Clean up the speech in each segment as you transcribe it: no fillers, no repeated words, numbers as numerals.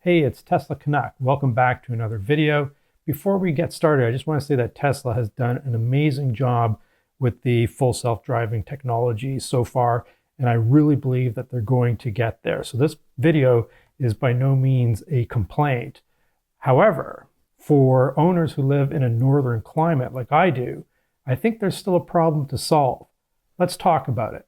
Hey, it's Tesla Canuck. Welcome back to another video. Before we get started, I just want to say that Tesla has done an amazing job with the full self-driving technology so far, and I really believe that they're going to get there. So this video is by no means a complaint. However, for owners who live in a northern climate like I do, I think there's still a problem to solve. Let's talk about it.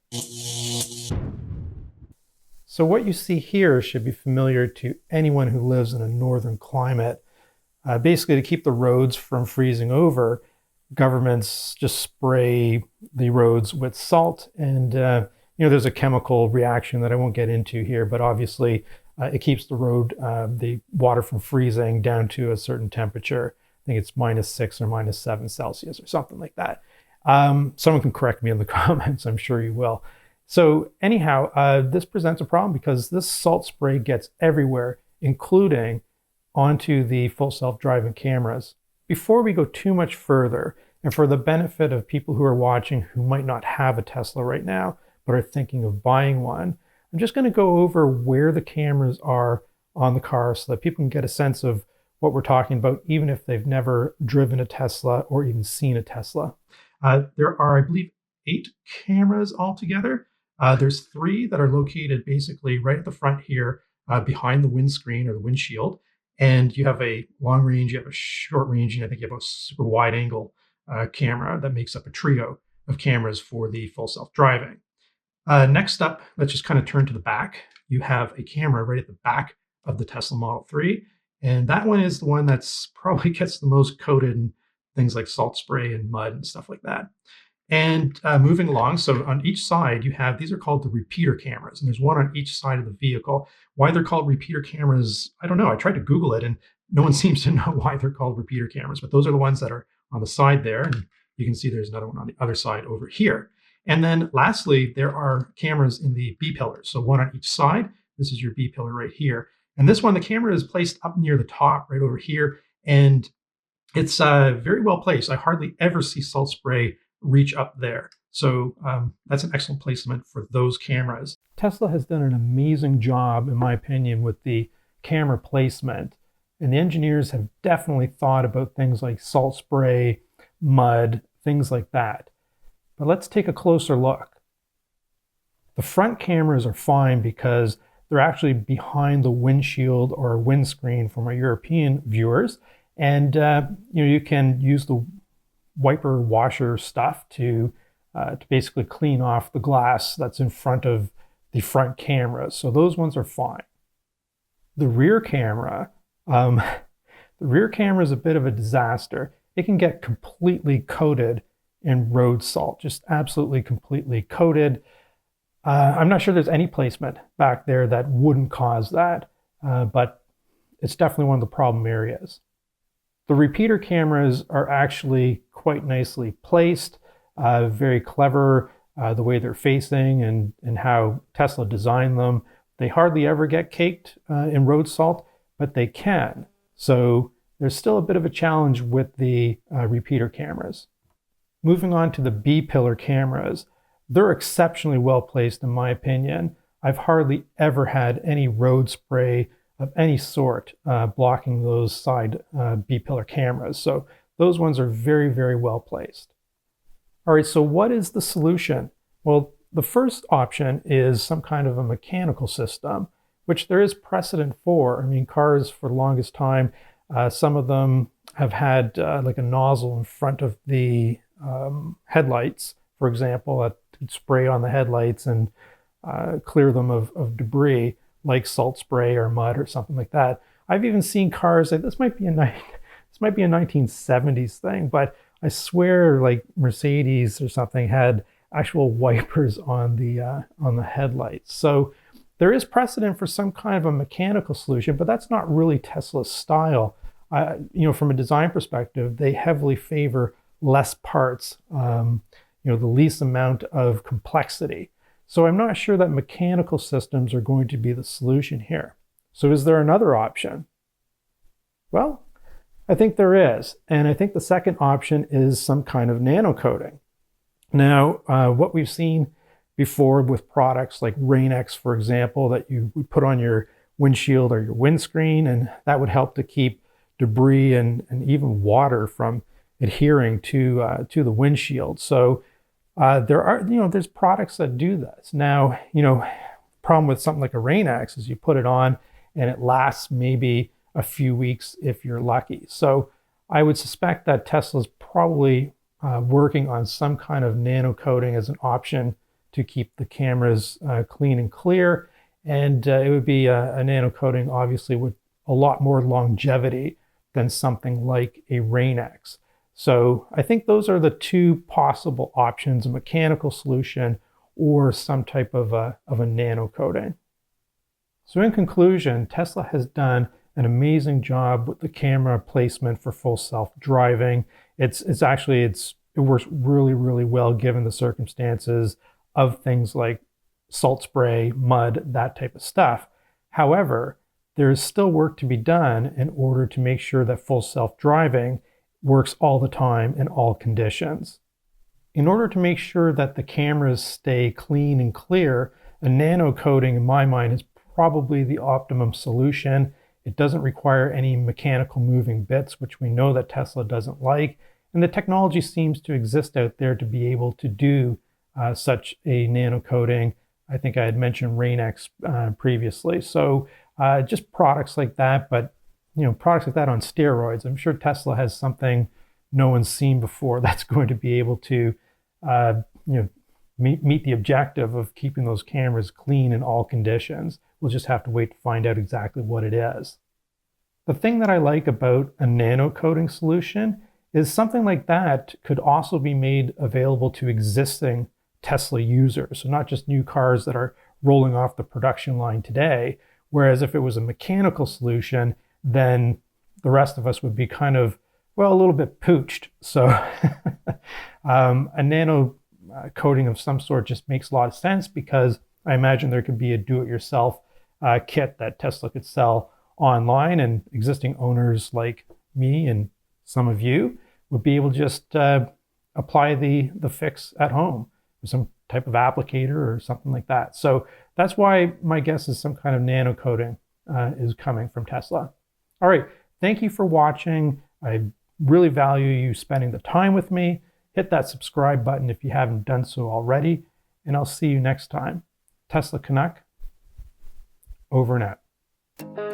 So what you see here should be familiar to anyone who lives in a northern climate. Basically, to keep the roads from freezing over, governments just spray the roads with salt, and there's a chemical reaction that I won't get into here, but obviously it keeps the road, the water from freezing down to a certain temperature. I think it's -6 or -7 Celsius or something like that. Someone can correct me in the comments, I'm sure you will. So anyhow, this presents a problem because this salt spray gets everywhere, including onto the full self-driving cameras. Before we go too much further, and for the benefit of people who are watching who might not have a Tesla right now, but are thinking of buying one, I'm just going to go over where the cameras are on the car so that people can get a sense of what we're talking about, even if they've never driven a Tesla or even seen a Tesla. There are, I believe, 8 cameras altogether. There's 3 that are located basically right at the front here, behind the windscreen or the windshield. And you have a long range, you have a short range, and I think you have a super wide angle camera that makes up a trio of cameras for the full self-driving. Next up, let's just kind of turn to the back. You have a camera right at the back of the Tesla Model 3. And that one is the one that's probably gets the most coated in things like salt spray and mud and stuff like that. And moving along, so on each side, you have, these are called the repeater cameras, and there's one on each side of the vehicle. Why they're called repeater cameras, I don't know. I tried to Google it, and no one seems to know why they're called repeater cameras, but those are the ones that are on the side there, and you can see there's another one on the other side over here. And then lastly, there are cameras in the B-pillars, so one on each side. This is your B-pillar right here. And this one, the camera is placed up near the top, right over here, and it's very well placed. I hardly ever see salt spray reach up there. So that's an excellent placement for those cameras. Tesla has done an amazing job, in my opinion, with the camera placement. And the engineers have definitely thought about things like salt spray, mud, things like that. But let's take a closer look. The front cameras are fine because they're actually behind the windshield or windscreen for my European viewers. And you can use the wiper washer stuff to basically clean off the glass that's in front of the front cameras. So those ones are fine. The rear camera, is a bit of a disaster. It can get completely coated in road salt, just absolutely completely coated. I'm not sure there's any placement back there that wouldn't cause that, but it's definitely one of the problem areas. The repeater cameras are actually quite nicely placed, very clever, the way they're facing and how Tesla designed them. They hardly ever get caked in road salt, but they can. So there's still a bit of a challenge with the repeater cameras. Moving on to the B-pillar cameras, they're exceptionally well placed in my opinion. I've hardly ever had any road spray of any sort blocking those side B-pillar cameras. So those ones are very, very well placed. All right, so what is the solution? Well, the first option is some kind of a mechanical system, which there is precedent for. I mean, cars for the longest time, some of them have had like a nozzle in front of the headlights, for example, that could spray on the headlights and clear them of debris, like salt spray or mud or something like that. I've even seen cars, this might be a 1970s thing, but I swear like Mercedes or something had actual wipers on the headlights. So there is precedent for some kind of a mechanical solution, but that's not really Tesla's style. From a design perspective, they heavily favor less parts, the least amount of complexity. So I'm not sure that mechanical systems are going to be the solution here. So is there another option? Well, I think there is. And I think the second option is some kind of nano coating. Now, what we've seen before with products like Rain-X, for example, that you would put on your windshield or your windscreen, and that would help to keep debris and even water from adhering to the windshield. So there's products that do this. Now, problem with something like a Rain-X is you put it on and it lasts maybe a few weeks if you're lucky. So I would suspect that Tesla's probably working on some kind of nano coating as an option to keep the cameras clean and clear. And it would be a nano coating, obviously, with a lot more longevity than something like a Rain-X. So I think those are the two possible options: a mechanical solution or some type of a nano coating. So in conclusion, Tesla has done an amazing job with the camera placement for full self-driving. It works really, really well given the circumstances of things like salt spray, mud, that type of stuff. However, there is still work to be done in order to make sure that full self-driving works all the time in all conditions. In order to make sure that the cameras stay clean and clear, a nano coating, in my mind, is probably the optimum solution. It doesn't require any mechanical moving bits, which we know that Tesla doesn't like, and the technology seems to exist out there to be able to do such a nano coating. I think I had mentioned Rain-X previously. So just products like that, but products like that on steroids. I'm sure Tesla has something no one's seen before that's going to be able to meet the objective of keeping those cameras clean in all conditions. We'll just have to wait to find out exactly what it is. The thing that I like about a nano coating solution is something like that could also be made available to existing Tesla users. So not just new cars that are rolling off the production line today. Whereas if it was a mechanical solution, then the rest of us would be kind of, well, a little bit pooched. So a nano coating of some sort just makes a lot of sense, because I imagine there could be a do-it-yourself kit that Tesla could sell online, and existing owners like me and some of you would be able to just apply the fix at home with some type of applicator or something like that. So that's why my guess is some kind of nano coating is coming from Tesla. All right, thank you for watching. I really value you spending the time with me. Hit that subscribe button if you haven't done so already, and I'll see you next time. Tesla Canuck, over and out.